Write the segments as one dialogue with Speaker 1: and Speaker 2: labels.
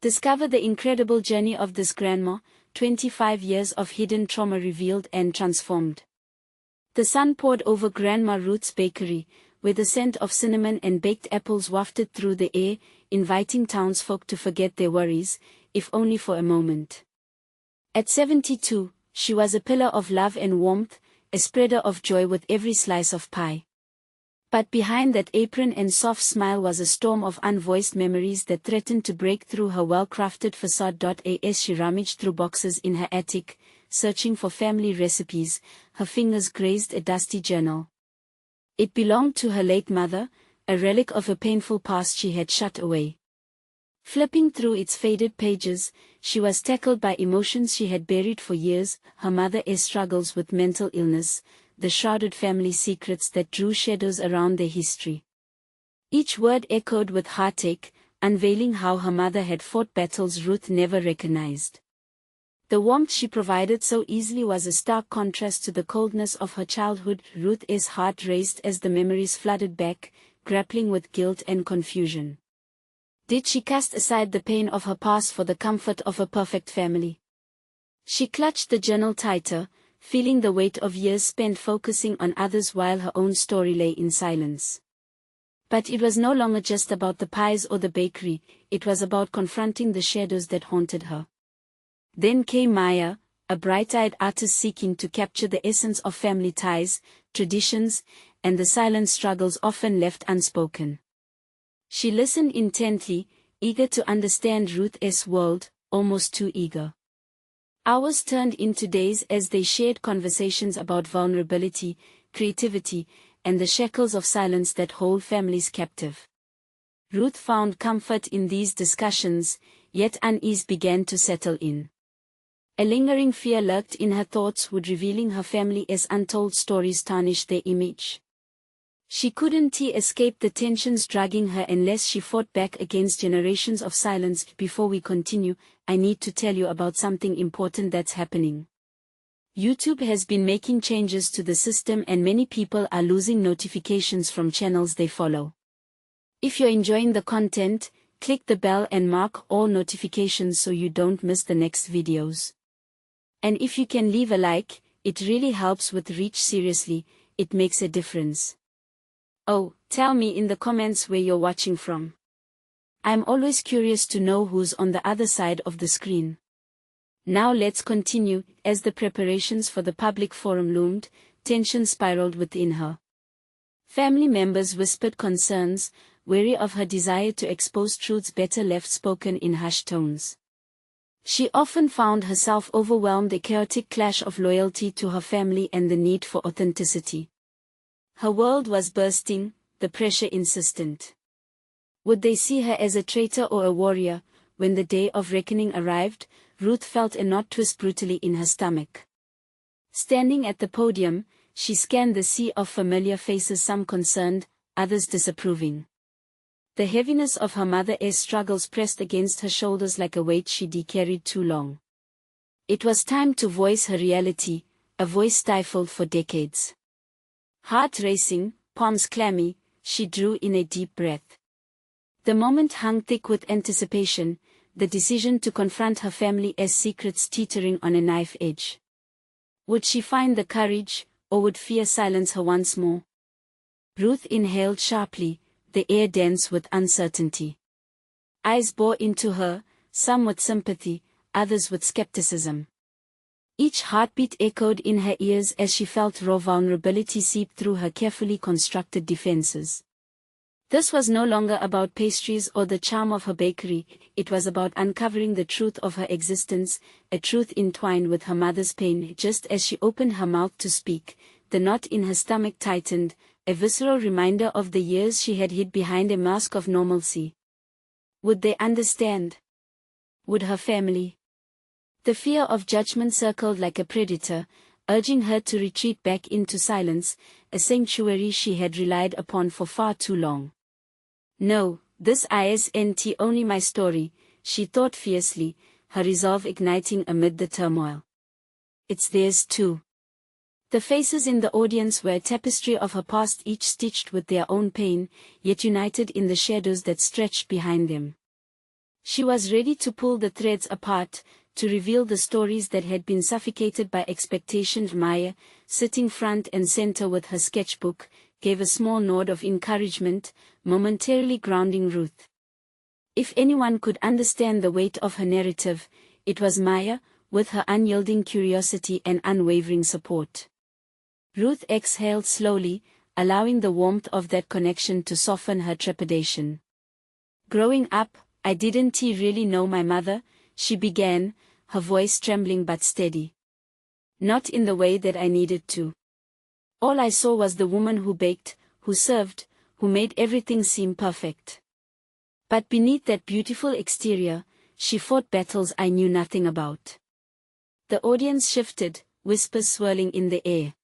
Speaker 1: Discover the incredible journey of this grandma, 25 years of hidden trauma revealed and transformed. The sun poured over Grandma Ruth's bakery, where the scent of cinnamon and baked apples wafted through the air, inviting townsfolk to forget their worries, if only for a moment. At 72, she was a pillar of love and warmth, a spreader of joy with every slice of pie. But behind that apron and soft smile was a storm of unvoiced memories that threatened to break through her well-crafted facade. As she rummaged through boxes in her attic, searching for family recipes, her fingers grazed a dusty journal. It belonged to her late mother, a relic of a painful past she had shut away. Flipping through its faded pages, she was tackled by emotions she had buried for years, her mother's struggles with mental illness, the shrouded family secrets that drew shadows around their history. Each word echoed with heartache, unveiling how her mother had fought battles Ruth never recognized. The warmth she provided so easily was a stark contrast to the coldness of her childhood. Ruth's heart raced as the memories flooded back, grappling with guilt and confusion. Did she cast aside the pain of her past for the comfort of a perfect family? She clutched the journal tighter, feeling the weight of years spent focusing on others while her own story lay in silence. But it was no longer just about the pies or the bakery, it was about confronting the shadows that haunted her. Then came Maya, a bright-eyed artist seeking to capture the essence of family ties, traditions, and the silent struggles often left unspoken. She listened intently, eager to understand Ruth's world, almost too eager. Hours turned into days as they shared conversations about vulnerability, creativity, and the shackles of silence that hold families captive. Ruth found comfort in these discussions, yet unease began to settle in. A lingering fear lurked in her thoughts, would revealing her family as untold stories tarnish their image. She couldn't escape the tensions dragging her unless she fought back against generations of silence. Before we continue, I need to tell you about something important that's happening. YouTube has been making changes to the system and many people are losing notifications from channels they follow. If you're enjoying the content, click the bell and mark all notifications so you don't miss the next videos. And if you can leave a like, it really helps with reach. Seriously, it makes a difference. Oh, tell me in the comments where you're watching from. I'm always curious to know who's on the other side of the screen. Now let's continue. As the preparations for the public forum loomed, tension spiraled within her. Family members whispered concerns, wary of her desire to expose truths better left spoken in hushed tones. She often found herself overwhelmed, a chaotic clash of loyalty to her family and the need for authenticity. Her world was bursting, the pressure insistent. Would they see her as a traitor or a warrior? When the day of reckoning arrived, Ruth felt a knot twist brutally in her stomach. Standing at the podium, she scanned the sea of familiar faces, some concerned, others disapproving. The heaviness of her mother's struggles pressed against her shoulders like a weight she'd carried too long. It was time to voice her reality, a voice stifled for decades. Heart racing, palms clammy, she drew in a deep breath. The moment hung thick with anticipation, the decision to confront her family's secrets teetering on a knife edge. Would she find the courage, or would fear silence her once more? Ruth inhaled sharply, the air dense with uncertainty. Eyes bore into her, some with sympathy, others with skepticism. Each heartbeat echoed in her ears as she felt raw vulnerability seep through her carefully constructed defenses. This was no longer about pastries or the charm of her bakery, it was about uncovering the truth of her existence, a truth entwined with her mother's pain. Just as she opened her mouth to speak, the knot in her stomach tightened, a visceral reminder of the years she had hid behind a mask of normalcy. Would they understand? Would her family? The fear of judgment circled like a predator, urging her to retreat back into silence, a sanctuary she had relied upon for far too long. No, this isn't only my story, she thought fiercely, her resolve igniting amid the turmoil. It's theirs too. The faces in the audience were a tapestry of her past, each stitched with their own pain, yet united in the shadows that stretched behind them. She was ready to pull the threads apart, to reveal the stories that had been suffocated by expectation. Maya, sitting front and center with her sketchbook, gave a small nod of encouragement, momentarily grounding Ruth. If anyone could understand the weight of her narrative, it was Maya, with her unyielding curiosity and unwavering support. Ruth exhaled slowly, allowing the warmth of that connection to soften her trepidation. Growing up, I didn't really know my mother, she began, her voice trembling but steady. Not in the way that I needed to. All I saw was the woman who baked, who served, who made everything seem perfect. But beneath that beautiful exterior, she fought battles I knew nothing about. The audience shifted, whispers swirling in the air.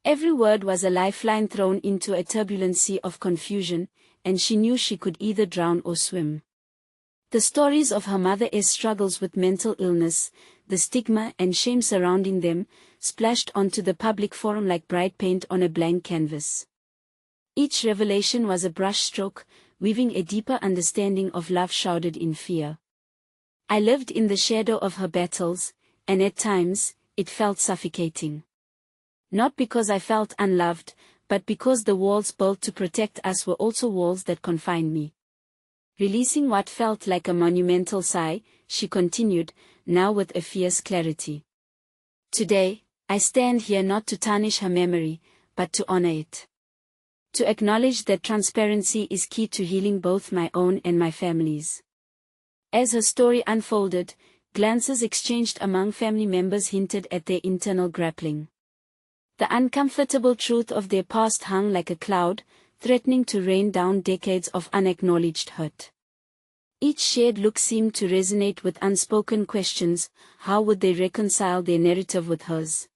Speaker 1: Every word was a lifeline thrown into a turbulent sea of confusion, and she knew she could either drown or swim. The stories of her mother's struggles with mental illness, the stigma and shame surrounding them, splashed onto the public forum like bright paint on a blank canvas. Each revelation was a brushstroke, weaving a deeper understanding of love shrouded in fear. I lived in the shadow of her battles, and at times, it felt suffocating. Not because I felt unloved, but because the walls built to protect us were also walls that confined me. Releasing what felt like a monumental sigh, she continued, now with a fierce clarity. Today, I stand here not to tarnish her memory, but to honor it. To acknowledge that transparency is key to healing both my own and my family's. As her story unfolded, glances exchanged among family members hinted at their internal grappling. The uncomfortable truth of their past hung like a cloud, threatening to rain down decades of unacknowledged hurt. Each shared look seemed to resonate with unspoken questions. How would they reconcile their narrative with hers?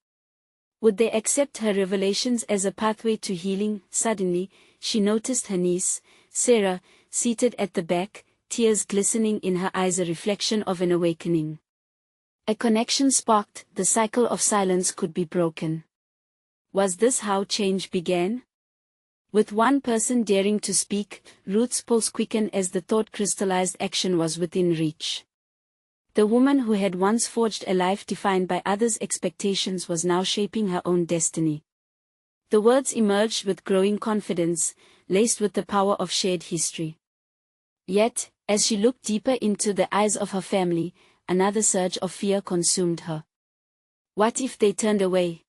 Speaker 1: Would they accept her revelations as a pathway to healing? Suddenly, she noticed her niece, Sarah, seated at the back, tears glistening in her eyes, a reflection of an awakening. A connection sparked, the cycle of silence could be broken. Was this how change began? With one person daring to speak, Ruth's pulse quickened as the thought crystallized action was within reach. The woman who had once forged a life defined by others' expectations was now shaping her own destiny. The words emerged with growing confidence, laced with the power of shared history. Yet, as she looked deeper into the eyes of her family, another surge of fear consumed her. What if they turned away?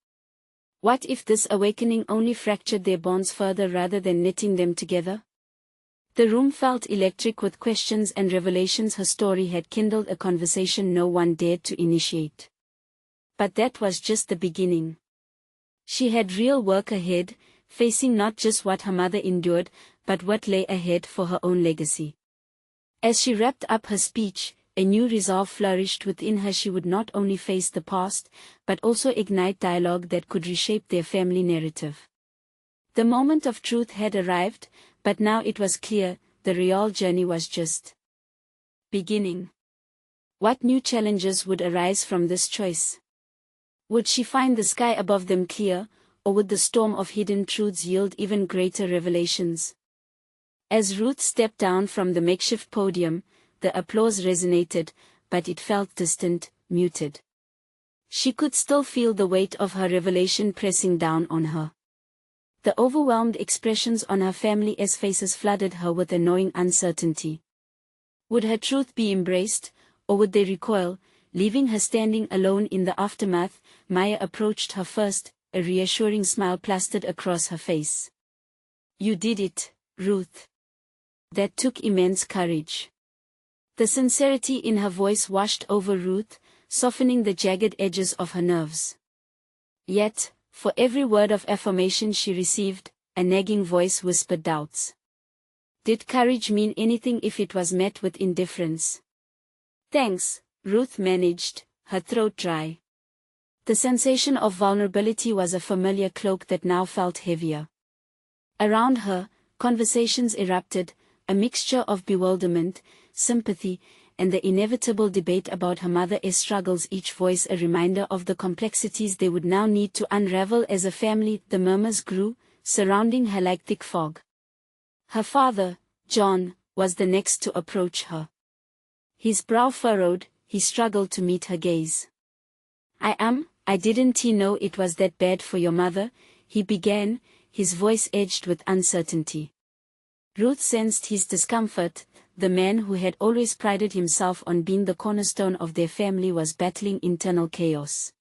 Speaker 1: What if this awakening only fractured their bonds further rather than knitting them together? The room felt electric with questions and revelations. Her story had kindled a conversation no one dared to initiate. But that was just the beginning. She had real work ahead, facing not just what her mother endured, but what lay ahead for her own legacy. As she wrapped up her speech, a new resolve flourished within her. She would not only face the past, but also ignite dialogue that could reshape their family narrative. The moment of truth had arrived, but now it was clear, the real journey was just beginning. What new challenges would arise from this choice? Would she find the sky above them clear, or would the storm of hidden truths yield even greater revelations? As Ruth stepped down from the makeshift podium, the applause resonated, but it felt distant, muted. She could still feel the weight of her revelation pressing down on her. The overwhelmed expressions on her family's faces flooded her with a gnawing uncertainty. Would her truth be embraced, or would they recoil, leaving her standing alone in the aftermath? Maya approached her first, a reassuring smile plastered across her face. "You did it, Ruth." That took immense courage. The sincerity in her voice washed over Ruth, softening the jagged edges of her nerves. Yet, for every word of affirmation she received, a nagging voice whispered doubts. Did courage mean anything if it was met with indifference? "Thanks," Ruth managed, her throat dry. The sensation of vulnerability was a familiar cloak that now felt heavier. Around her, conversations erupted, a mixture of bewilderment, sympathy, and the inevitable debate about her mother's struggles, each voice a reminder of the complexities they would now need to unravel as a family. The murmurs grew, surrounding her like thick fog. Her father, John, was the next to approach her. His brow furrowed, he struggled to meet her gaze. I didn't know it was that bad for your mother, he began, his voice edged with uncertainty. Ruth sensed his discomfort. The man who had always prided himself on being the cornerstone of their family was battling internal chaos.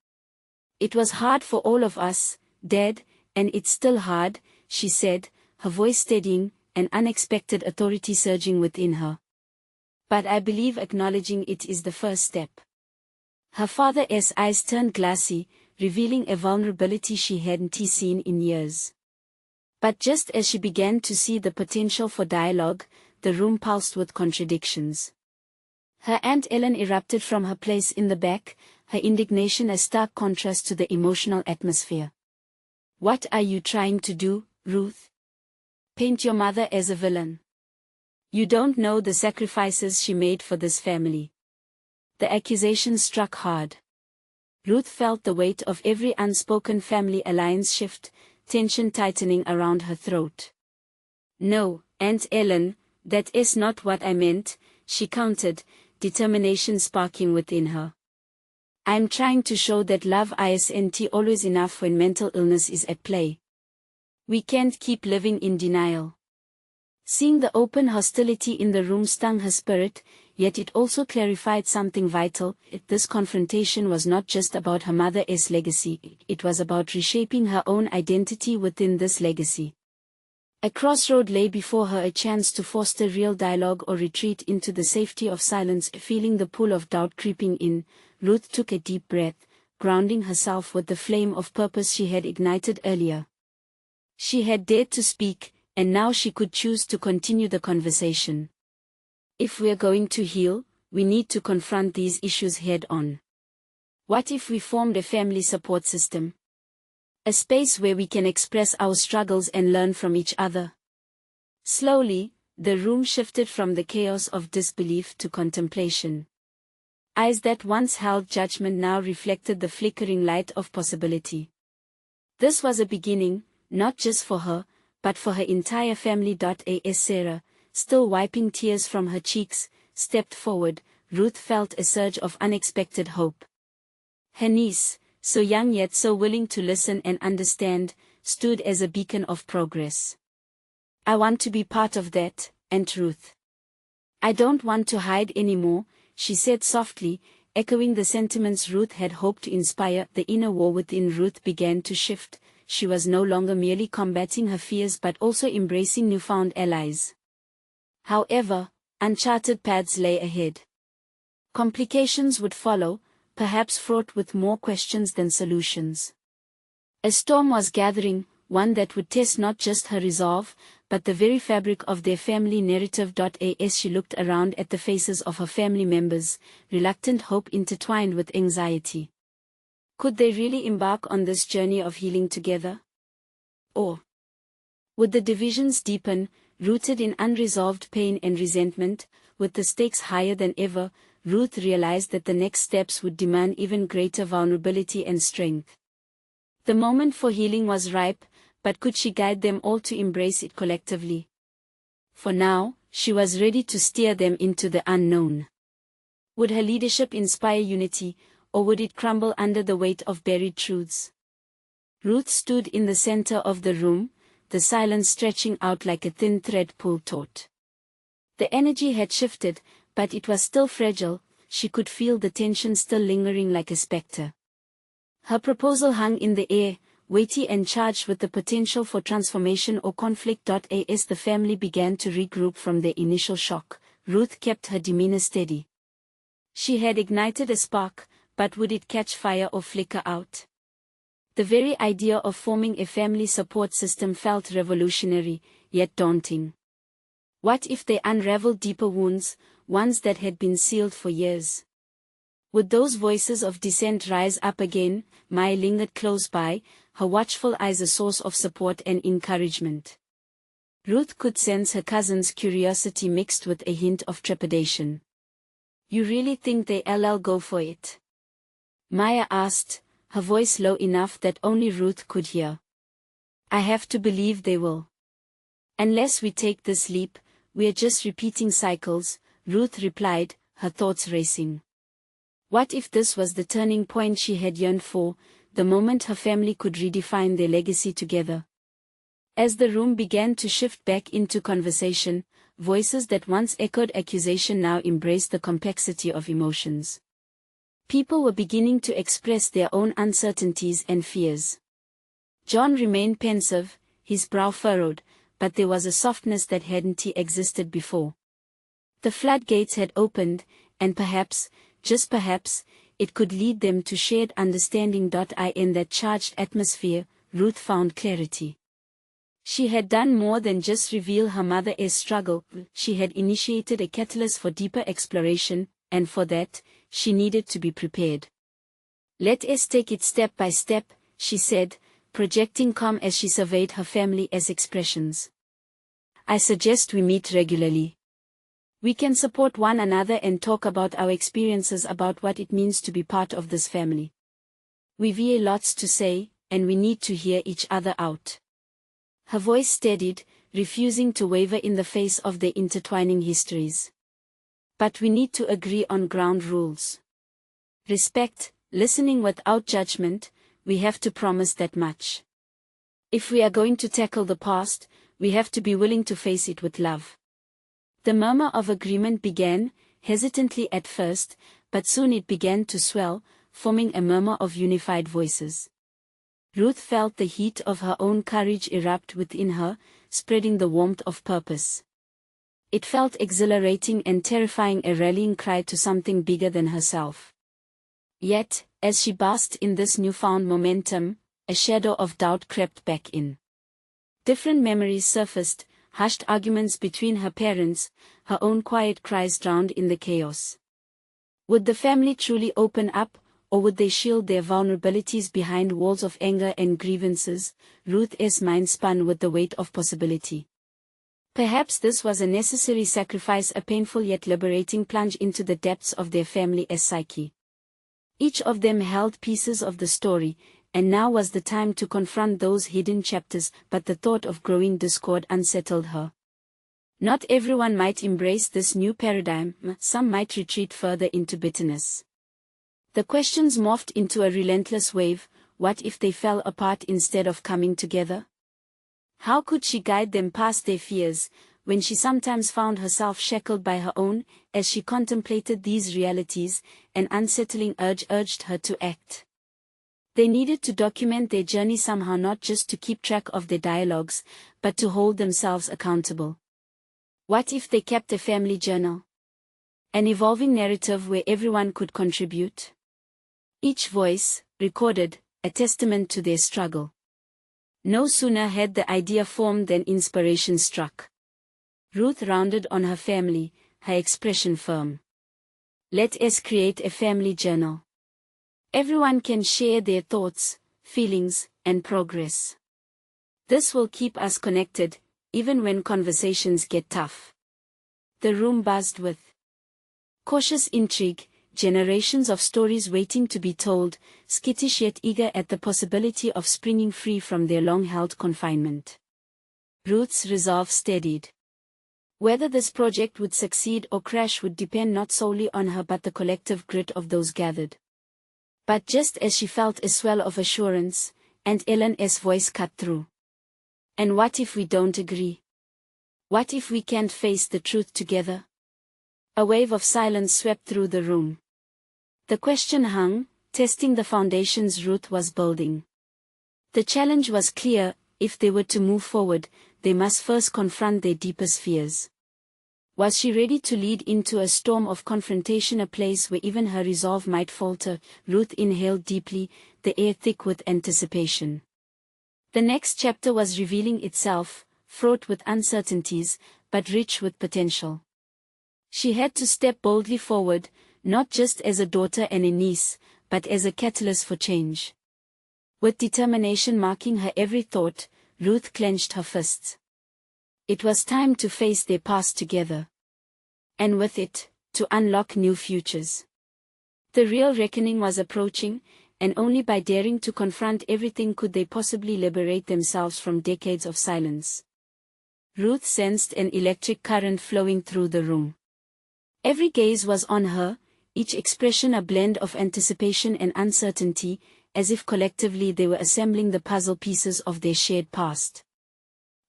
Speaker 1: It was hard for all of us, Dad, and it's still hard, she said, her voice steadying, an unexpected authority surging within her. But I believe acknowledging it is the first step. Her father's eyes turned glassy, revealing a vulnerability she hadn't seen in years. But just as she began to see the potential for dialogue, the room pulsed with contradictions. Her Aunt Ellen erupted from her place in the back, her indignation a stark contrast to the emotional atmosphere. What are you trying to do, Ruth? Paint your mother as a villain. You don't know the sacrifices she made for this family. The accusation struck hard. Ruth felt the weight of every unspoken family alliance shift, tension tightening around her throat. No, Aunt Ellen, that is not what I meant, she countered, determination sparking within her. I'm trying to show that love isn't always enough when mental illness is at play. We can't keep living in denial. Seeing the open hostility in the room stung her spirit, yet it also clarified something vital. This confrontation was not just about her mother's legacy, it was about reshaping her own identity within this legacy. A crossroad lay before her, a chance to foster real dialogue or retreat into the safety of silence. Feeling the pull of doubt creeping in, Ruth took a deep breath, grounding herself with the flame of purpose she had ignited earlier. She had dared to speak, and now she could choose to continue the conversation. If we're going to heal, we need to confront these issues head-on. What if we formed a family support system? A space where we can express our struggles and learn from each other. Slowly, the room shifted from the chaos of disbelief to contemplation. Eyes that once held judgment now reflected the flickering light of possibility. This was a beginning, not just for her, but for her entire family. As Sarah, still wiping tears from her cheeks, stepped forward, Ruth felt a surge of unexpected hope. Her niece, so young yet so willing to listen and understand, stood as a beacon of progress. I want to be part of that, Aunt Ruth. I don't want to hide anymore, she said softly, echoing the sentiments Ruth had hoped to inspire. The inner war within Ruth began to shift. She was no longer merely combating her fears but also embracing newfound allies. However, uncharted paths lay ahead. Complications would follow, perhaps fraught with more questions than solutions. A storm was gathering, one that would test not just her resolve, but the very fabric of their family narrative. As she looked around at the faces of her family members, reluctant hope intertwined with anxiety. Could they really embark on this journey of healing together? Or would the divisions deepen, rooted in unresolved pain and resentment? With the stakes higher than ever, Ruth realized that the next steps would demand even greater vulnerability and strength. The moment for healing was ripe, but could she guide them all to embrace it collectively? For now, she was ready to steer them into the unknown. Would her leadership inspire unity, or would it crumble under the weight of buried truths? Ruth stood in the center of the room, the silence stretching out like a thin thread pulled taut. The energy had shifted, but it was still fragile. She could feel the tension still lingering like a specter. Her proposal hung in the air, weighty and charged with the potential for transformation or conflict. As the family began to regroup from their initial shock, Ruth kept her demeanor steady. She had ignited a spark, but would it catch fire or flicker out? The very idea of forming a family support system felt revolutionary, yet daunting. What if they unraveled deeper wounds, ones that had been sealed for years? Would those voices of dissent rise up again? Maya lingered close by, her watchful eyes a source of support and encouragement. Ruth could sense her cousin's curiosity mixed with a hint of trepidation. You really think they'll go for it? Maya asked, her voice low enough that only Ruth could hear. I have to believe they will. Unless we take this leap, we're just repeating cycles, Ruth replied, her thoughts racing. What if this was the turning point she had yearned for, the moment her family could redefine their legacy together? As the room began to shift back into conversation, voices that once echoed accusation now embraced the complexity of emotions. People were beginning to express their own uncertainties and fears. John remained pensive, his brow furrowed, but there was a softness that hadn't existed before. The floodgates had opened, and perhaps, just perhaps, it could lead them to shared understanding. In that charged atmosphere, Ruth found clarity. She had done more than just reveal her mother's struggle, she had initiated a catalyst for deeper exploration, and for that, she needed to be prepared. "Let us take it step by step," she said, projecting calm as she surveyed her family as expressions. "I suggest we meet regularly. We can support one another and talk about our experiences, about what it means to be part of this family. We've lots to say, and we need to hear each other out." Her voice steadied, refusing to waver in the face of their intertwining histories. "But we need to agree on ground rules. Respect, listening without judgment, we have to promise that much. If we are going to tackle the past, we have to be willing to face it with love." The murmur of agreement began, hesitantly at first, but soon it began to swell, forming a murmur of unified voices. Ruth felt the heat of her own courage erupt within her, spreading the warmth of purpose. It felt exhilarating and terrifying, a rallying cry to something bigger than herself. Yet, as she basked in this newfound momentum, a shadow of doubt crept back in. Different memories surfaced, hushed arguments between her parents, her own quiet cries drowned in the chaos. Would the family truly open up, or would they shield their vulnerabilities behind walls of anger and grievances? Ruth's mind spun with the weight of possibility. Perhaps this was a necessary sacrifice, a painful yet liberating plunge into the depths of their family's psyche. Each of them held pieces of the story, and now was the time to confront those hidden chapters, but the thought of growing discord unsettled her. Not everyone might embrace this new paradigm, some might retreat further into bitterness. The questions morphed into a relentless wave: what if they fell apart instead of coming together? How could she guide them past their fears, when she sometimes found herself shackled by her own? As she contemplated these realities, an unsettling urge urged her to act. They needed to document their journey somehow, not just to keep track of their dialogues, but to hold themselves accountable. What if they kept a family journal? An evolving narrative where everyone could contribute? Each voice, recorded, a testament to their struggle. No sooner had the idea formed than inspiration struck. Ruth rounded on her family, her expression firm. "Let us create a family journal. Everyone can share their thoughts, feelings, and progress. This will keep us connected, even when conversations get tough." The room buzzed with cautious intrigue, generations of stories waiting to be told, skittish yet eager at the possibility of springing free from their long-held confinement. Ruth's resolve steadied. Whether this project would succeed or crash would depend not solely on her but the collective grit of those gathered. But just as she felt a swell of assurance, and Ellen's voice cut through. "And what if we don't agree? What if we can't face the truth together?" A wave of silence swept through the room. The question hung, testing the foundations Ruth was building. The challenge was clear: if they were to move forward, they must first confront their deepest fears. Was she ready to lead into a storm of confrontation, a place where even her resolve might falter? Ruth inhaled deeply, the air thick with anticipation. The next chapter was revealing itself, fraught with uncertainties, but rich with potential. She had to step boldly forward, not just as a daughter and a niece, but as a catalyst for change. With determination marking her every thought, Ruth clenched her fists. It was time to face their past together. And with it, to unlock new futures. The real reckoning was approaching, and only by daring to confront everything could they possibly liberate themselves from decades of silence. Ruth sensed an electric current flowing through the room. Every gaze was on her, each expression a blend of anticipation and uncertainty, as if collectively they were assembling the puzzle pieces of their shared past.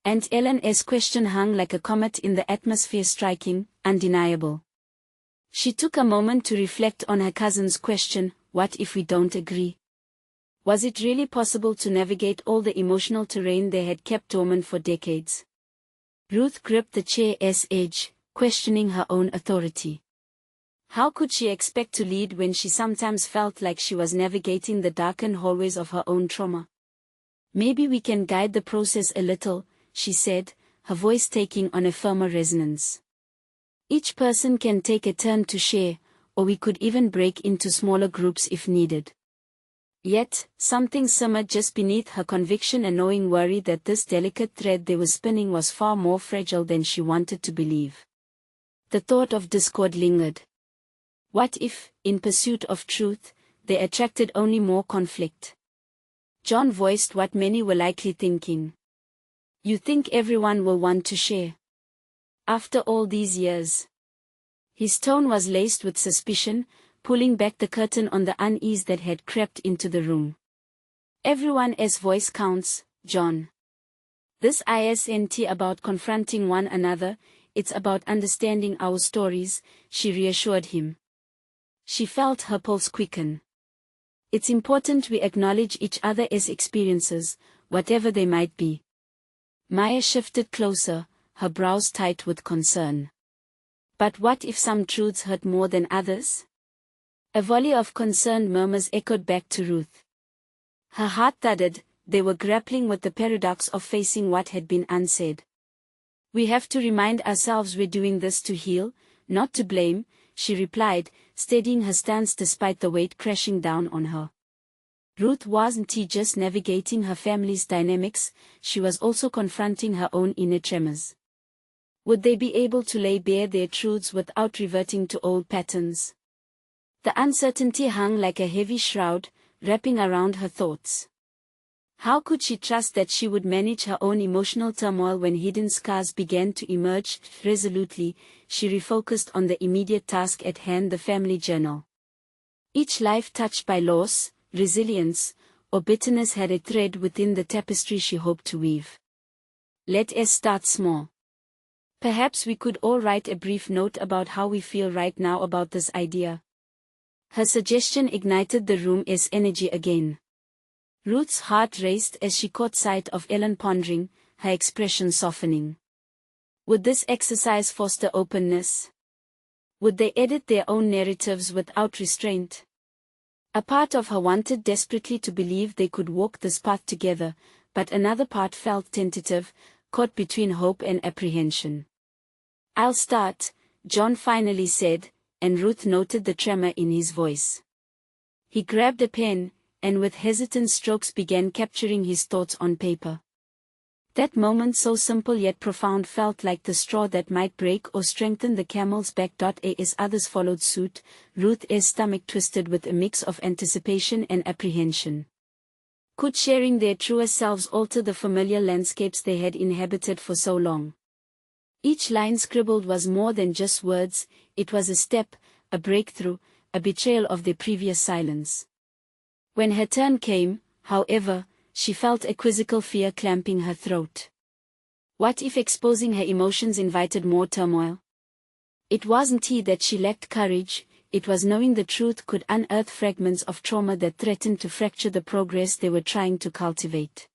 Speaker 1: Aunt Ellen's question hung like a comet in the atmosphere, striking, undeniable. She took a moment to reflect on her cousin's question, what if we don't agree? Was it really possible to navigate all the emotional terrain they had kept dormant for decades? Ruth gripped the chair's edge, questioning her own authority. How could she expect to lead when she sometimes felt like she was navigating the darkened hallways of her own trauma? Maybe we can guide the process a little, she said, her voice taking on a firmer resonance. Each person can take a turn to share, or we could even break into smaller groups if needed. Yet, something simmered just beneath her conviction, a knowing worry that this delicate thread they were spinning was far more fragile than she wanted to believe. The thought of discord lingered. What if, in pursuit of truth, they attracted only more conflict? John voiced what many were likely thinking. You think everyone will want to share? After all these years? His tone was laced with suspicion, pulling back the curtain on the unease that had crept into the room. Everyone's voice counts, John. This isn't about confronting one another, it's about understanding our stories, she reassured him. She felt her pulse quicken. It's important we acknowledge each other's experiences, whatever they might be. Maya shifted closer, her brows tight with concern. But what if some truths hurt more than others? A volley of concerned murmurs echoed back to Ruth. Her heart thudded, they were grappling with the paradox of facing what had been unsaid. We have to remind ourselves we're doing this to heal, not to blame, she replied, steadying her stance despite the weight crashing down on her. Ruth wasn't just navigating her family's dynamics, she was also confronting her own inner tremors. Would they be able to lay bare their truths without reverting to old patterns? The uncertainty hung like a heavy shroud, wrapping around her thoughts. How could she trust that she would manage her own emotional turmoil when hidden scars began to emerge? Resolutely, she refocused on the immediate task at hand, the family journal. Each life touched by loss, resilience, or bitterness had a thread within the tapestry she hoped to weave. Let us start small. Perhaps we could all write a brief note about how we feel right now about this idea. Her suggestion ignited the room's energy again. Ruth's heart raced as she caught sight of Ellen pondering, her expression softening. Would this exercise foster openness? Would they edit their own narratives without restraint? A part of her wanted desperately to believe they could walk this path together, but another part felt tentative, caught between hope and apprehension. I'll start, John finally said, and Ruth noted the tremor in his voice. He grabbed a pen, and with hesitant strokes began capturing his thoughts on paper. That moment, so simple yet profound, felt like the straw that might break or strengthen the camel's back. As others followed suit, Ruth's stomach twisted with a mix of anticipation and apprehension. Could sharing their truer selves alter the familiar landscapes they had inhabited for so long? Each line scribbled was more than just words, it was a step, a breakthrough, a betrayal of their previous silence. When her turn came, however, she felt a quizzical fear clamping her throat. What if exposing her emotions invited more turmoil? It wasn't that she lacked courage, it was knowing the truth could unearth fragments of trauma that threatened to fracture the progress they were trying to cultivate.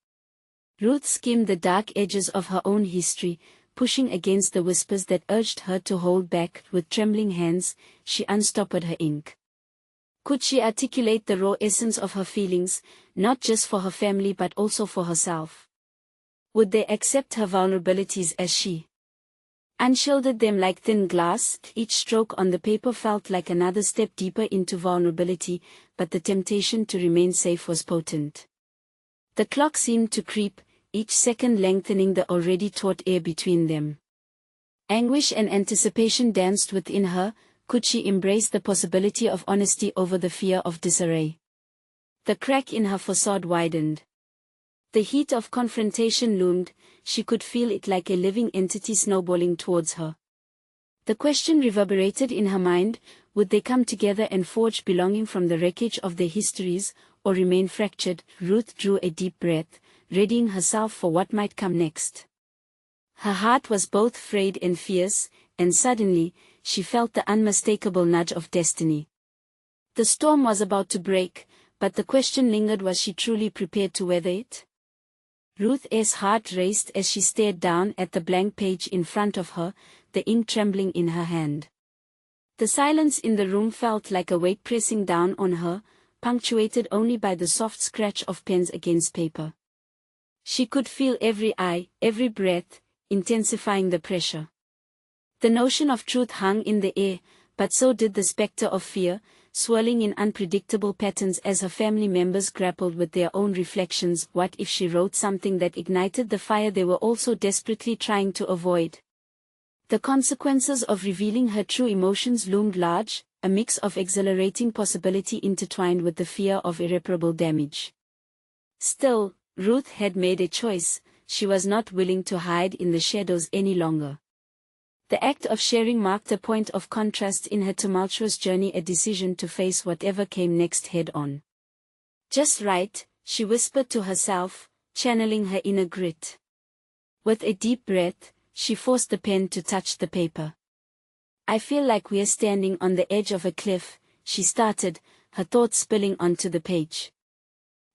Speaker 1: Ruth skimmed the dark edges of her own history, pushing against the whispers that urged her to hold back. With trembling hands, she unstoppered her ink. Could she articulate the raw essence of her feelings, not just for her family but also for herself? Would they accept her vulnerabilities as she unshielded them like thin glass? Each stroke on the paper felt like another step deeper into vulnerability, but the temptation to remain safe was potent. The clock seemed to creep, each second lengthening the already taut air between them. Anguish and anticipation danced within her. Could she embrace the possibility of honesty over the fear of disarray? The crack in her facade widened. The heat of confrontation loomed, she could feel it like a living entity snowballing towards her. The question reverberated in her mind: would they come together and forge belonging from the wreckage of their histories, or remain fractured? Ruth drew a deep breath, readying herself for what might come next. Her heart was both frayed and fierce, and suddenly, she felt the unmistakable nudge of destiny. The storm was about to break, but the question lingered: was she truly prepared to weather it? Ruth's heart raced as she stared down at the blank page in front of her, the ink trembling in her hand. The silence in the room felt like a weight pressing down on her, punctuated only by the soft scratch of pens against paper. She could feel every eye, every breath, intensifying the pressure. The notion of truth hung in the air, but so did the specter of fear, swirling in unpredictable patterns as her family members grappled with their own reflections. What if she wrote something that ignited the fire they were also desperately trying to avoid? The consequences of revealing her true emotions loomed large, a mix of exhilarating possibility intertwined with the fear of irreparable damage. Still, Ruth had made a choice. She was not willing to hide in the shadows any longer. The act of sharing marked a point of contrast in her tumultuous journey, a decision to face whatever came next head-on. Just right, she whispered to herself, channeling her inner grit. With a deep breath, she forced the pen to touch the paper. "I feel like we're standing on the edge of a cliff," she started, her thoughts spilling onto the page.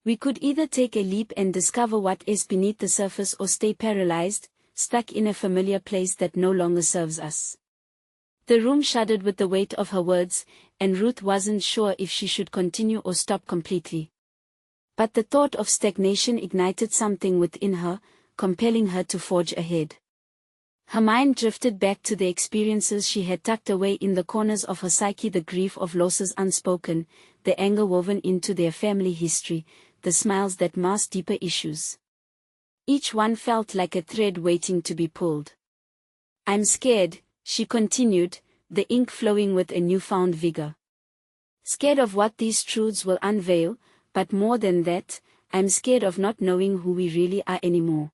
Speaker 1: "We could either take a leap and discover what is beneath the surface, or stay paralyzed, stuck in a familiar place that no longer serves us." The room shuddered with the weight of her words, and Ruth wasn't sure if she should continue or stop completely. But the thought of stagnation ignited something within her, compelling her to forge ahead. Her mind drifted back to the experiences she had tucked away in the corners of her psyche: the grief of losses unspoken, the anger woven into their family history, the smiles that masked deeper issues. Each one felt like a thread waiting to be pulled. "I'm scared," she continued, the ink flowing with a newfound vigor. "Scared of what these truths will unveil, but more than that, I'm scared of not knowing who we really are anymore.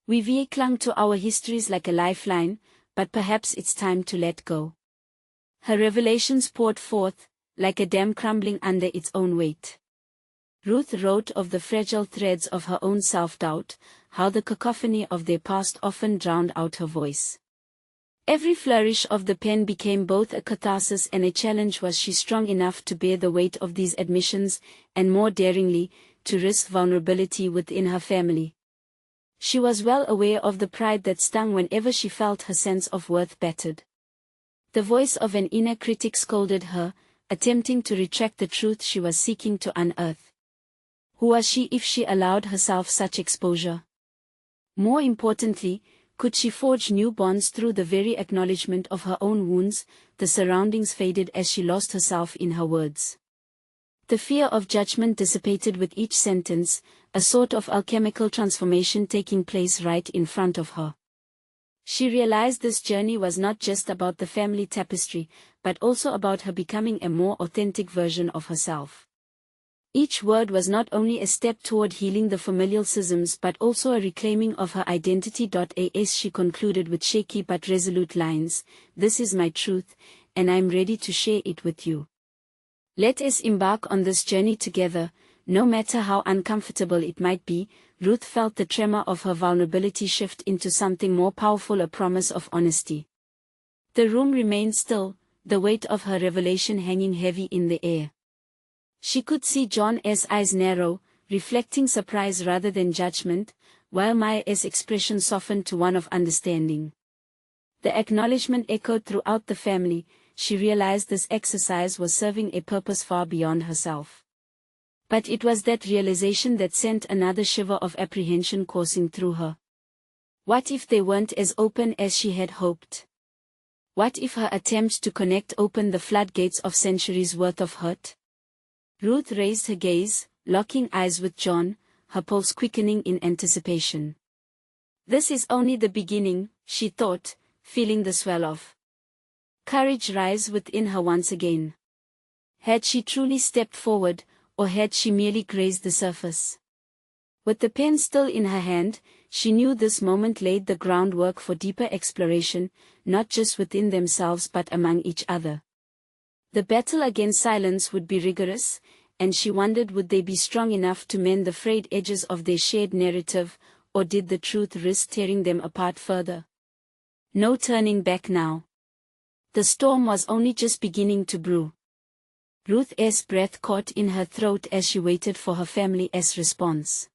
Speaker 1: We've clung to our histories like a lifeline, but perhaps it's time to let go." Her revelations poured forth, like a dam crumbling under its own weight. Ruth wrote of the fragile threads of her own self-doubt, how the cacophony of their past often drowned out her voice. Every flourish of the pen became both a catharsis and a challenge. Was she strong enough to bear the weight of these admissions, and more daringly, to risk vulnerability within her family? She was well aware of the pride that stung whenever she felt her sense of worth battered. The voice of an inner critic scolded her, attempting to retract the truth she was seeking to unearth. Who was she if she allowed herself such exposure? More importantly, could she forge new bonds through the very acknowledgement of her own wounds? The surroundings faded as she lost herself in her words. The fear of judgment dissipated with each sentence, a sort of alchemical transformation taking place right in front of her. She realized this journey was not just about the family tapestry, but also about her becoming a more authentic version of herself. Each word was not only a step toward healing the familial schisms but also a reclaiming of her identity. As she concluded with shaky but resolute lines, "This is my truth, and I'm ready to share it with you. Let us embark on this journey together, no matter how uncomfortable it might be." Ruth felt the tremor of her vulnerability shift into something more powerful, a promise of honesty. The room remained still, the weight of her revelation hanging heavy in the air. She could see John's eyes narrow, reflecting surprise rather than judgment, while Maya's expression softened to one of understanding. The acknowledgement echoed throughout the family. She realized this exercise was serving a purpose far beyond herself. But it was that realization that sent another shiver of apprehension coursing through her. What if they weren't as open as she had hoped? What if her attempt to connect opened the floodgates of centuries' worth of hurt? Ruth raised her gaze, locking eyes with John, her pulse quickening in anticipation. This is only the beginning, she thought, feeling the swell of courage rise within her once again. Had she truly stepped forward, or had she merely grazed the surface? With the pen still in her hand, she knew this moment laid the groundwork for deeper exploration, not just within themselves but among each other. The battle against silence would be rigorous, and she wondered, would they be strong enough to mend the frayed edges of their shared narrative, or did the truth risk tearing them apart further? No turning back now. The storm was only just beginning to brew. Ruth's breath caught in her throat as she waited for her family's response.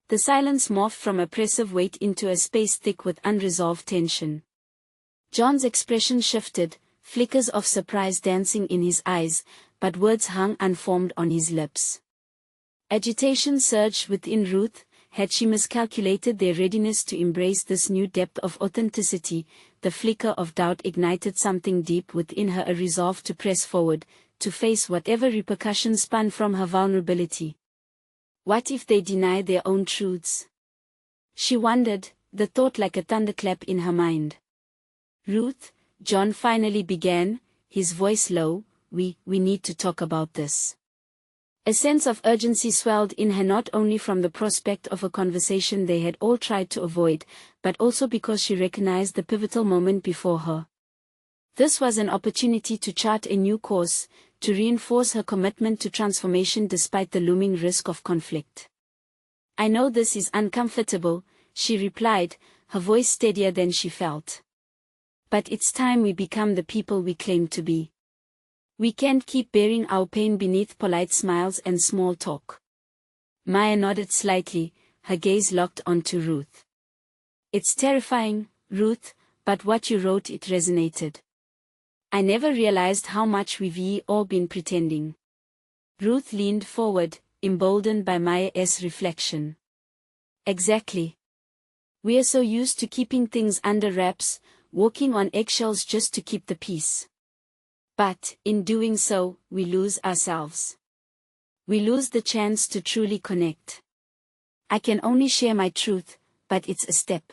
Speaker 1: The silence morphed from oppressive weight into a space thick with unresolved tension. John's expression shifted, flickers of surprise dancing in his eyes, but words hung unformed on his lips. Agitation surged within Ruth. Had she miscalculated their readiness to embrace this new depth of authenticity? The flicker of doubt ignited something deep within her, a resolve to press forward, to face whatever repercussions spun from her vulnerability. What if they deny their own truths? She wondered, the thought like a thunderclap in her mind. Ruth, John finally began, his voice low, we need to talk about this. A sense of urgency swelled in her, not only from the prospect of a conversation they had all tried to avoid, but also because she recognized the pivotal moment before her. This was an opportunity to chart a new course, to reinforce her commitment to transformation despite the looming risk of conflict. I know this is uncomfortable, she replied, her voice steadier than she felt. But it's time we become the people we claim to be. We can't keep bearing our pain beneath polite smiles and small talk. Maya nodded slightly, her gaze locked onto Ruth. It's terrifying, Ruth, but what you wrote, it resonated. I never realized how much we've all been pretending. Ruth leaned forward, emboldened by Maya's reflection. Exactly. We are so used to keeping things under wraps, walking on eggshells just to keep the peace. But, in doing so, we lose ourselves. We lose the chance to truly connect. I can only share my truth, but it's a step.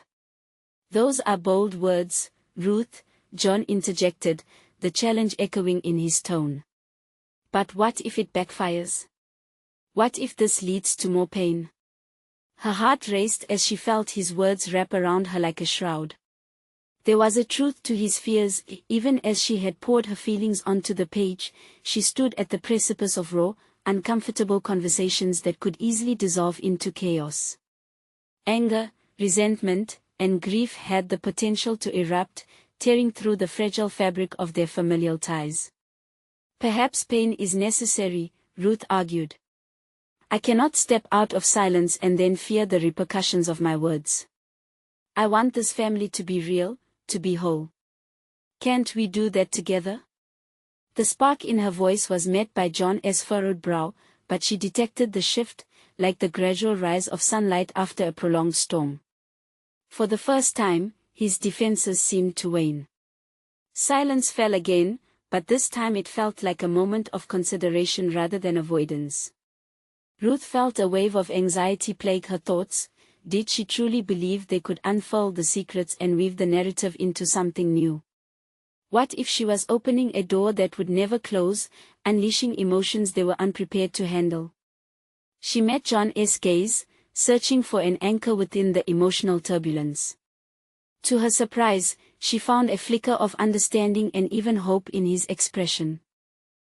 Speaker 1: Those are bold words, Ruth, John interjected, the challenge echoing in his tone. But what if it backfires? What if this leads to more pain? Her heart raced as she felt his words wrap around her like a shroud. There was a truth to his fears. Even as she had poured her feelings onto the page, she stood at the precipice of raw, uncomfortable conversations that could easily dissolve into chaos. Anger, resentment, and grief had the potential to erupt, tearing through the fragile fabric of their familial ties. Perhaps pain is necessary, Ruth argued. I cannot step out of silence and then fear the repercussions of my words. I want this family to be real, to be whole. Can't we do that together? The spark in her voice was met by John's furrowed brow, but she detected the shift, like the gradual rise of sunlight after a prolonged storm. For the first time, his defenses seemed to wane. Silence fell again, but this time it felt like a moment of consideration rather than avoidance. Ruth felt a wave of anxiety plague her thoughts. Did she truly believe they could unfold the secrets and weave the narrative into something new? What if she was opening a door that would never close, unleashing emotions they were unprepared to handle? She met John's gaze, searching for an anchor within the emotional turbulence. To her surprise, she found a flicker of understanding and even hope in his expression.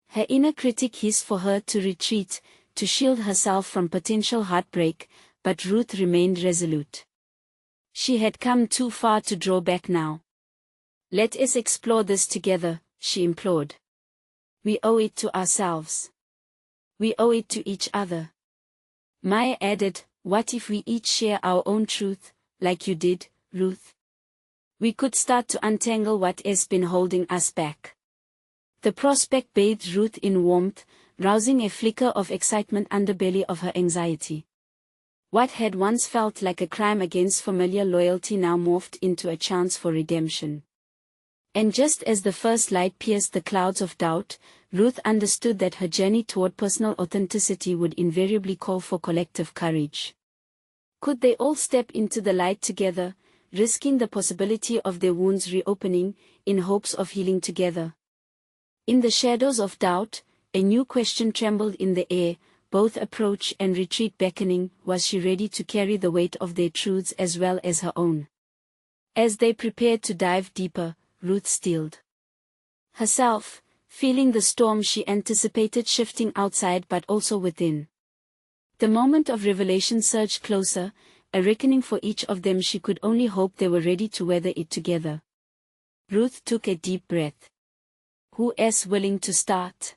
Speaker 1: Her inner critic hissed for her to retreat, to shield herself from potential heartbreak, but Ruth remained resolute. She had come too far to draw back now. Let us explore this together, she implored. We owe it to ourselves. We owe it to each other. Maya added, what if we each share our own truth, like you did, Ruth? We could start to untangle what has been holding us back. The prospect bathed Ruth in warmth, rousing a flicker of excitement underbelly of her anxiety. What had once felt like a crime against familiar loyalty now morphed into a chance for redemption. And just as the first light pierced the clouds of doubt, Ruth understood that her journey toward personal authenticity would invariably call for collective courage. Could they all step into the light together, risking the possibility of their wounds reopening, in hopes of healing together? In the shadows of doubt, a new question trembled in the air. both approach and retreat beckoning. Was she ready to carry the weight of their truths as well as her own? As they prepared to dive deeper, Ruth steeled herself, feeling the storm she anticipated shifting outside but also within. The moment of revelation surged closer, a reckoning for each of them. She could only hope they were ready to weather it together. Ruth took a deep breath. "Who is willing to start?"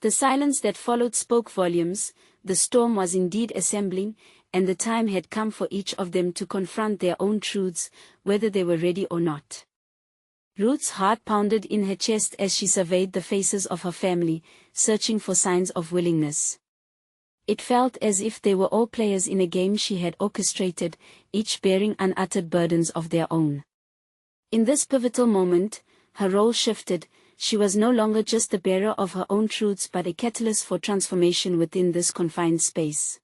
Speaker 1: The silence that followed spoke volumes. The storm was indeed assembling, and the time had come for each of them to confront their own truths, whether they were ready or not. Ruth's heart pounded in her chest as she surveyed the faces of her family, searching for signs of willingness. It felt as if they were all players in a game she had orchestrated, each bearing unuttered burdens of their own. In this pivotal moment, her role shifted. She was no longer just the bearer of her own truths but a catalyst for transformation within this confined space.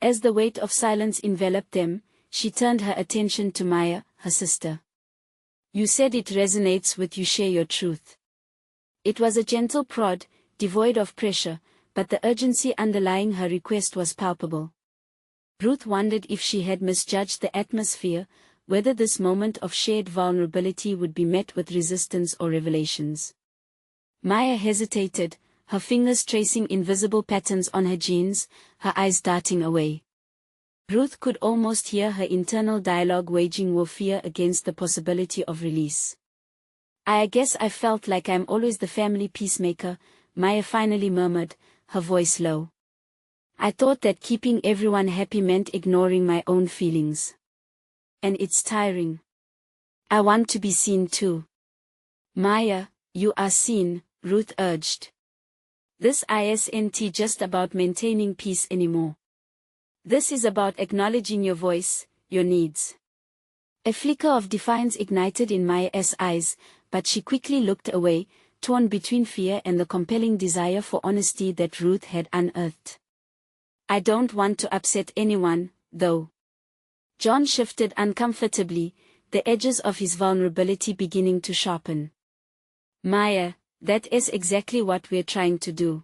Speaker 1: As the weight of silence enveloped them, she turned her attention to Maya, her sister. "You said it resonates with you. Share your truth." It was a gentle prod, devoid of pressure, but the urgency underlying her request was palpable. Ruth wondered if she had misjudged the atmosphere, whether this moment of shared vulnerability would be met with resistance or revelations. Maya hesitated, her fingers tracing invisible patterns on her jeans, her eyes darting away. Ruth could almost hear her internal dialogue waging warfare against the possibility of release. "I guess I felt like I'm always the family peacemaker," Maya finally murmured, her voice low. "I thought that keeping everyone happy meant ignoring my own feelings. And it's tiring. I want to be seen too." "Maya, you are seen," Ruth urged. "This isn't just about maintaining peace anymore. This is about acknowledging your voice, your needs." A flicker of defiance ignited in Maya's eyes, but she quickly looked away, torn between fear and the compelling desire for honesty that Ruth had unearthed. "I don't want to upset anyone, though." John shifted uncomfortably, the edges of his vulnerability beginning to sharpen. "Maya, that is exactly what we're trying to do.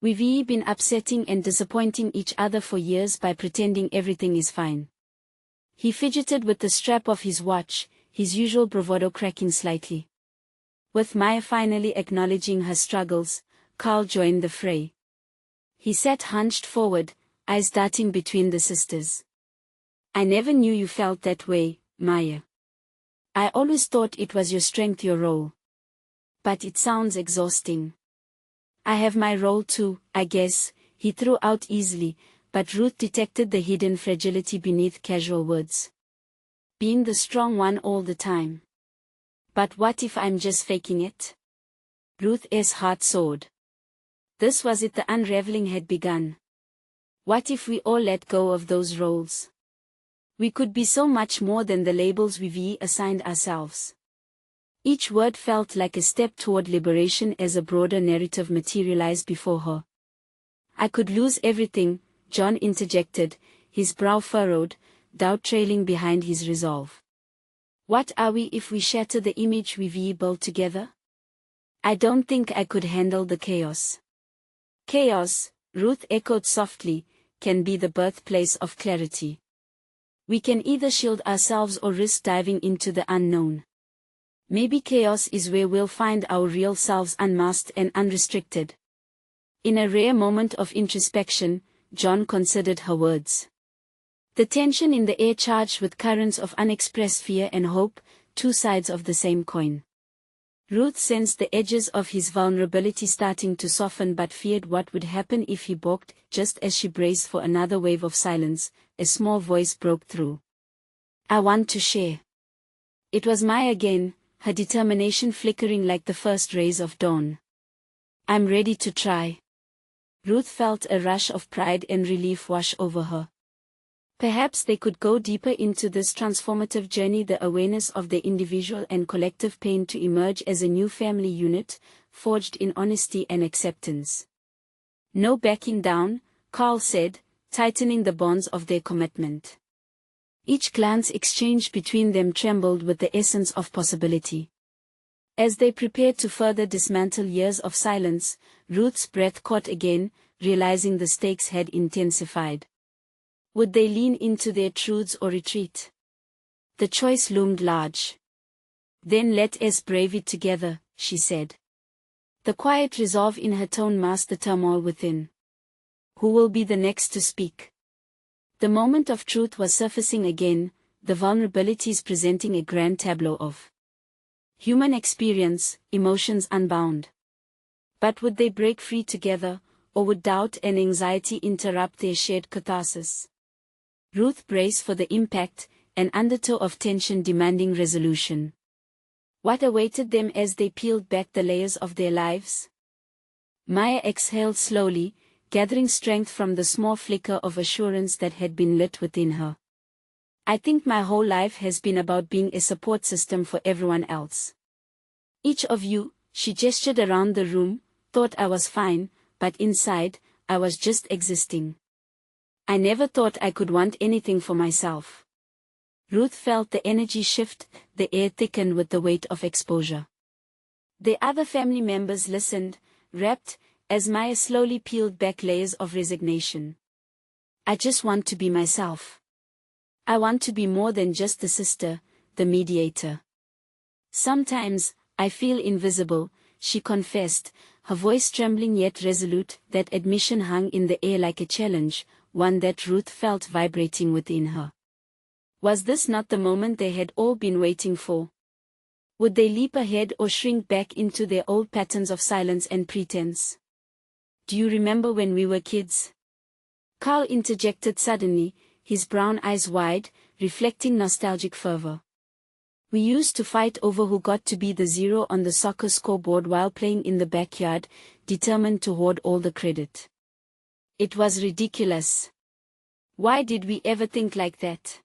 Speaker 1: We've been upsetting and disappointing each other for years by pretending everything is fine." He fidgeted with the strap of his watch, his usual bravado cracking slightly. With Maya finally acknowledging her struggles, Carl joined the fray. He sat hunched forward, eyes darting between the sisters. "I never knew you felt that way, Maya. I always thought it was your strength, your role. But it sounds exhausting." "I have my role too, I guess," he threw out easily, but Ruth detected the hidden fragility beneath casual words. "Being the strong one all the time. But what if I'm just faking it?" Ruth's heart soared. This was it, the unraveling had begun. What if we all let go of those roles? We could be so much more than the labels we've assigned ourselves. Each word felt like a step toward liberation as a broader narrative materialized before her. "I could lose everything," John interjected, his brow furrowed, doubt trailing behind his resolve. "What are we if we shatter the image we've built together? I don't think I could handle the chaos." "Chaos," Ruth echoed softly, "can be the birthplace of clarity. We can either shield ourselves or risk diving into the unknown. Maybe chaos is where we'll find our real selves unmasked and unrestricted." In a rare moment of introspection, John considered her words. The tension in the air charged with currents of unexpressed fear and hope, two sides of the same coin. Ruth sensed the edges of his vulnerability starting to soften but feared what would happen if he balked. Just as she braced for another wave of silence, a small voice broke through. "I want to share." It was Maya again, her determination flickering like the first rays of dawn. "I'm ready to try." Ruth felt a rush of pride and relief wash over her. Perhaps they could go deeper into this transformative journey, the awareness of their individual and collective pain to emerge as a new family unit, forged in honesty and acceptance. "No backing down," Carl said, tightening the bonds of their commitment. Each glance exchanged between them trembled with the essence of possibility. As they prepared to further dismantle years of silence, Ruth's breath caught again, realizing the stakes had intensified. Would they lean into their truths or retreat? The choice loomed large. "Then let us brave it together," she said. The quiet resolve in her tone masked the turmoil within. Who will be the next to speak? The moment of truth was surfacing again, the vulnerabilities presenting a grand tableau of human experience, emotions unbound. But would they break free together, or would doubt and anxiety interrupt their shared catharsis? Ruth braced for the impact, an undertow of tension demanding resolution. What awaited them as they peeled back the layers of their lives? Maya exhaled slowly, gathering strength from the small flicker of assurance that had been lit within her. "I think my whole life has been about being a support system for everyone else. Each of you," she gestured around the room, "thought I was fine, but inside, I was just existing. I never thought I could want anything for myself." Ruth felt the energy shift, the air thickened with the weight of exposure. The other family members listened, rapt, as Maya slowly peeled back layers of resignation. "I just want to be myself. I want to be more than just the sister, the mediator. Sometimes, I feel invisible," she confessed, her voice trembling yet resolute. That admission hung in the air like a challenge, one that Ruth felt vibrating within her. Was this not the moment they had all been waiting for? Would they leap ahead or shrink back into their old patterns of silence and pretense? "Do you remember when we were kids?" Carl interjected suddenly, his brown eyes wide, reflecting nostalgic fervor. "We used to fight over who got to be the zero on the soccer scoreboard while playing in the backyard, determined to hoard all the credit. It was ridiculous. Why did we ever think like that?"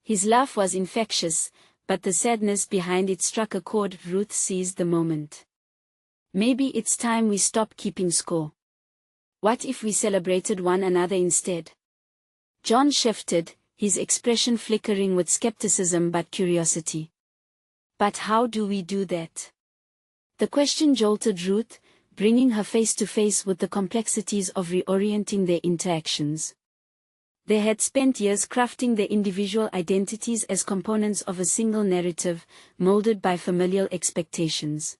Speaker 1: His laugh was infectious, but the sadness behind it struck a chord. Ruth seized the moment. "Maybe it's time we stop keeping score. What if we celebrated one another instead?" John shifted, his expression flickering with skepticism but curiosity. "But how do we do that?" The question jolted Ruth, bringing her face to face with the complexities of reorienting their interactions. They had spent years crafting their individual identities as components of a single narrative, molded by familial expectations.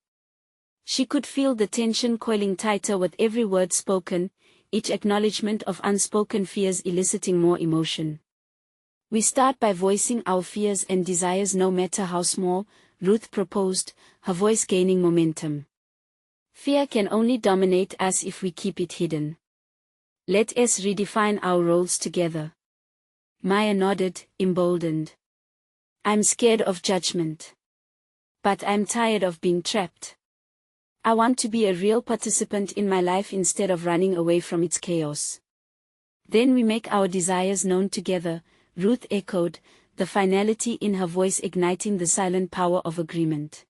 Speaker 1: She could feel the tension coiling tighter with every word spoken, each acknowledgement of unspoken fears eliciting more emotion. "We start by voicing our fears and desires no matter how small," Ruth proposed, her voice gaining momentum. "Fear can only dominate us if we keep it hidden. Let us redefine our roles together." Maya nodded, emboldened. "I'm scared of judgment. But I'm tired of being trapped. I want to be a real participant in my life instead of running away from its chaos." "Then we make our desires known together," Ruth echoed, the finality in her voice igniting the silent power of agreement.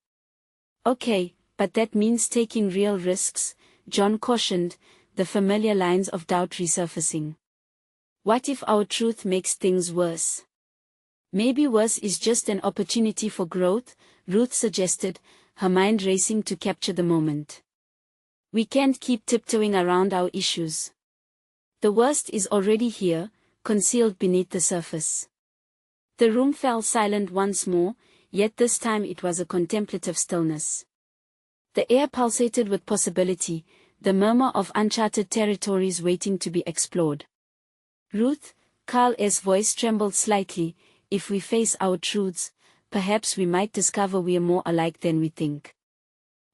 Speaker 1: "Okay, but that means taking real risks," John cautioned, the familiar lines of doubt resurfacing. "What if our truth makes things worse?" "Maybe worse is just an opportunity for growth," Ruth suggested, her mind racing to capture the moment. "We can't keep tiptoeing around our issues. The worst is already here, concealed beneath the surface." The room fell silent once more, yet this time it was a contemplative stillness. The air pulsated with possibility, the murmur of uncharted territories waiting to be explored. "Ruth," Carl's voice trembled slightly, "if we face our truths, perhaps we might discover we are more alike than we think.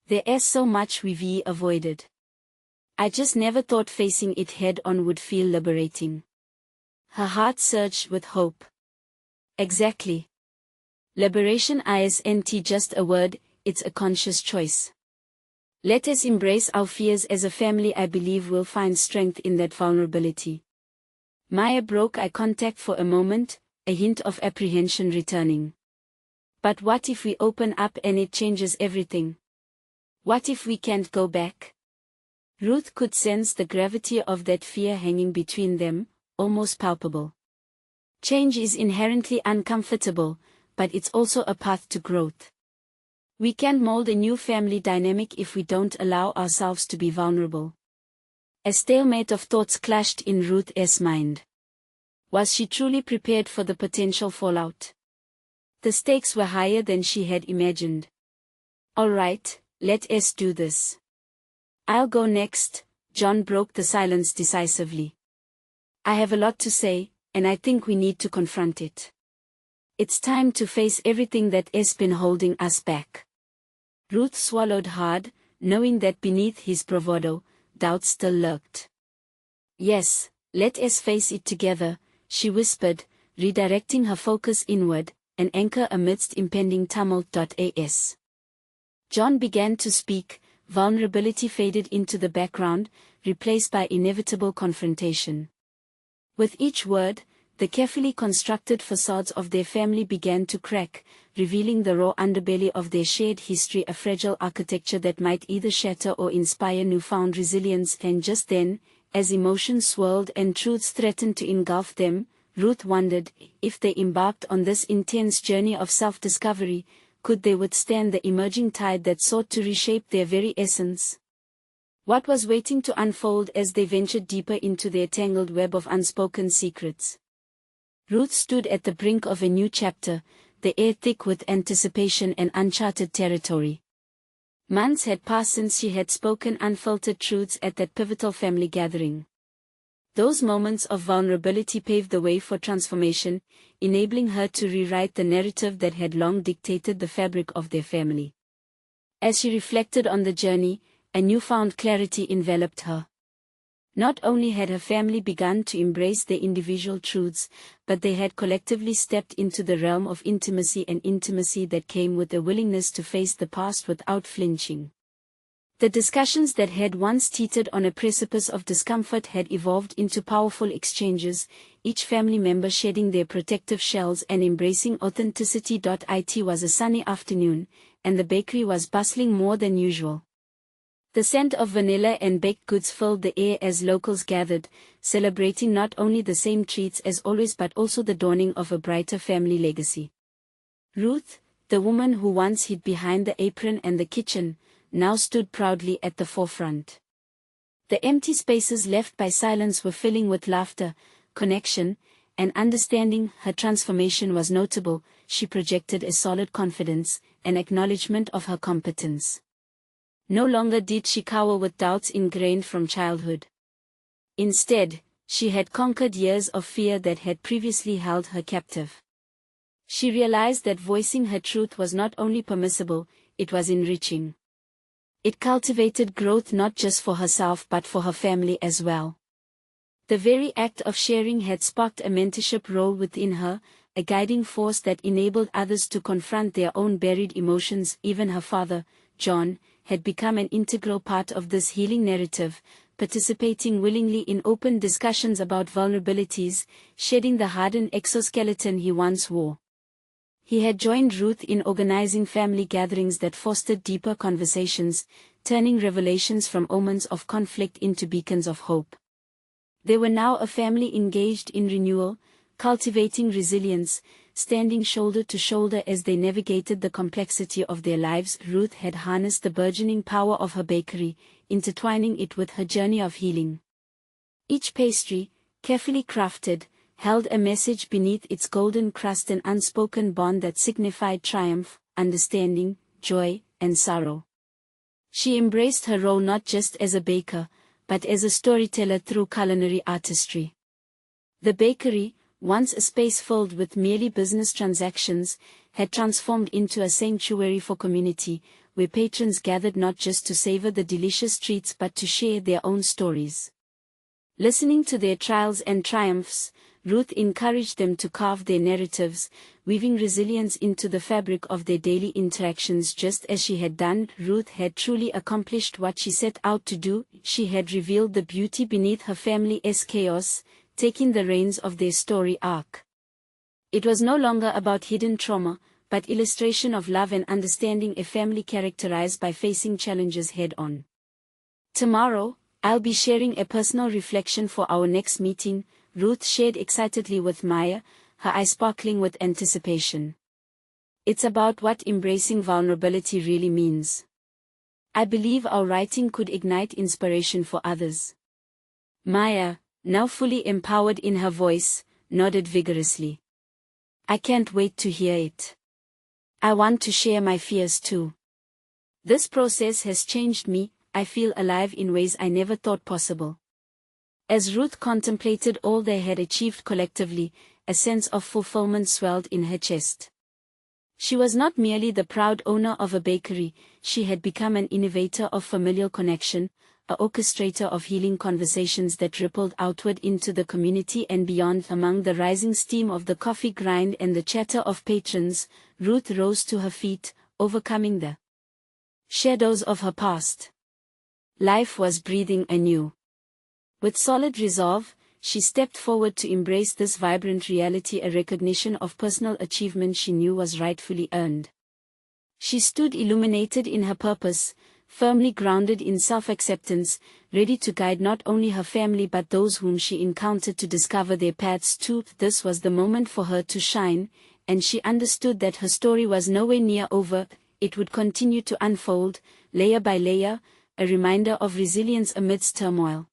Speaker 1: There is so much we've avoided. I just never thought facing it head-on would feel liberating." Her heart surged with hope. "Exactly. Liberation isn't just a word, it's a conscious choice. Let us embrace our fears as a family. I believe we'll find strength in that vulnerability." Maya broke eye contact for a moment, a hint of apprehension returning. "But what if we open up and it changes everything? What if we can't go back?" Ruth could sense the gravity of that fear hanging between them, almost palpable. Change is inherently uncomfortable, but it's also a path to growth. We can't mold a new family dynamic if we don't allow ourselves to be vulnerable. A stalemate of thoughts clashed in Ruth's mind. Was she truly prepared for the potential fallout? The stakes were higher than she had imagined. All right, let's do this. I'll go next, John broke the silence decisively. I have a lot to say, and I think we need to confront it. It's time to face everything that's been holding us back. Ruth swallowed hard, knowing that beneath his bravado, doubt still lurked. Yes, let's face it together, she whispered, redirecting her focus inward, an anchor amidst impending tumult. As John began to speak, vulnerability faded into the background, replaced by inevitable confrontation. With each word, the carefully constructed facades of their family began to crack, revealing the raw underbelly of their shared history, a fragile architecture that might either shatter or inspire newfound resilience. And just then, as emotions swirled and truths threatened to engulf them, Ruth wondered, if they embarked on this intense journey of self-discovery, could they withstand the emerging tide that sought to reshape their very essence? What was waiting to unfold as they ventured deeper into their tangled web of unspoken secrets? Ruth stood at the brink of a new chapter, the air thick with anticipation and uncharted territory. Months had passed since she had spoken unfiltered truths at that pivotal family gathering. Those moments of vulnerability paved the way for transformation, enabling her to rewrite the narrative that had long dictated the fabric of their family. As she reflected on the journey, a newfound clarity enveloped her. Not only had her family begun to embrace their individual truths, but they had collectively stepped into the realm of intimacy, an intimacy that came with a willingness to face the past without flinching. The discussions that had once teetered on a precipice of discomfort had evolved into powerful exchanges, each family member shedding their protective shells and embracing authenticity. It was a sunny afternoon, and the bakery was bustling more than usual. The scent of vanilla and baked goods filled the air as locals gathered, celebrating not only the same treats as always but also the dawning of a brighter family legacy. Ruth, the woman who once hid behind the apron and the kitchen, now stood proudly at the forefront. The empty spaces left by silence were filling with laughter, connection, and understanding. Her transformation was notable. She projected a solid confidence, an acknowledgement of her competence. No longer did she cower with doubts ingrained from childhood. Instead, she had conquered years of fear that had previously held her captive. She realized that voicing her truth was not only permissible, it was enriching. It cultivated growth not just for herself but for her family as well. The very act of sharing had sparked a mentorship role within her, a guiding force that enabled others to confront their own buried emotions. Even her father, John, had become an integral part of this healing narrative, participating willingly in open discussions about vulnerabilities, shedding the hardened exoskeleton he once wore. He had joined Ruth in organizing family gatherings that fostered deeper conversations, turning revelations from omens of conflict into beacons of hope. They were now a family engaged in renewal, cultivating resilience, standing shoulder to shoulder as they navigated the complexity of their lives. Ruth had harnessed the burgeoning power of her bakery, intertwining it with her journey of healing. Each pastry, carefully crafted, held a message beneath its golden crust, an unspoken bond that signified triumph, understanding, joy, and sorrow. She embraced her role not just as a baker, but as a storyteller through culinary artistry. The bakery, once a space filled with merely business transactions, had transformed into a sanctuary for community, where patrons gathered not just to savor the delicious treats but to share their own stories. Listening to their trials and triumphs, Ruth encouraged them to carve their narratives, weaving resilience into the fabric of their daily interactions. Just as she had done, Ruth had truly accomplished what she set out to do. She had revealed the beauty beneath her family's chaos, taking the reins of their story arc. It was no longer about hidden trauma, but illustration of love and understanding, a family characterized by facing challenges head-on. Tomorrow, I'll be sharing a personal reflection for our next meeting, Ruth shared excitedly with Maya, her eyes sparkling with anticipation. It's about what embracing vulnerability really means. I believe our writing could ignite inspiration for others. Maya, now fully empowered in her voice, nodded vigorously. I can't wait to hear it. I want to share my fears too. This process has changed me. I feel alive in ways I never thought possible. As Ruth contemplated all they had achieved collectively, a sense of fulfillment swelled in her chest. She was not merely the proud owner of a bakery, she had become an innovator of familial connection, an orchestrator of healing conversations that rippled outward into the community and beyond. Among the rising steam of the coffee grind and the chatter of patrons, Ruth rose to her feet, overcoming the shadows of her past. Life was breathing anew. With solid resolve, she stepped forward to embrace this vibrant reality, a recognition of personal achievement she knew was rightfully earned. She stood illuminated in her purpose, firmly grounded in self-acceptance, ready to guide not only her family but those whom she encountered to discover their paths too. This was the moment for her to shine, and she understood that her story was nowhere near over. It would continue to unfold, layer by layer, a reminder of resilience amidst turmoil.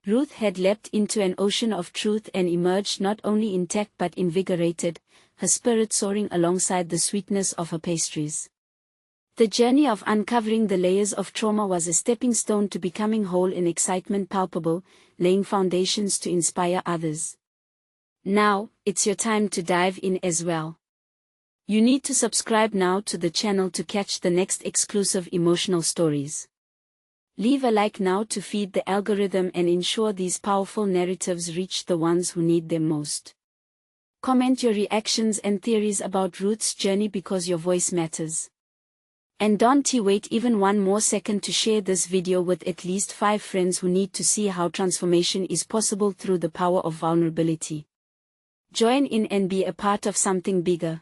Speaker 1: Ruth had leapt into an ocean of truth and emerged not only intact but invigorated, her spirit soaring alongside the sweetness of her pastries. The journey of uncovering the layers of trauma was a stepping stone to becoming whole in excitement palpable, laying foundations to inspire others. Now, it's your time to dive in as well. You need to subscribe now to the channel to catch the next exclusive emotional stories. Leave a like now to feed the algorithm and ensure these powerful narratives reach the ones who need them most. Comment your reactions and theories about Ruth's journey because your voice matters. And don't wait even one more second to share this video with at least 5 friends who need to see how transformation is possible through the power of vulnerability. Join in and be a part of something bigger.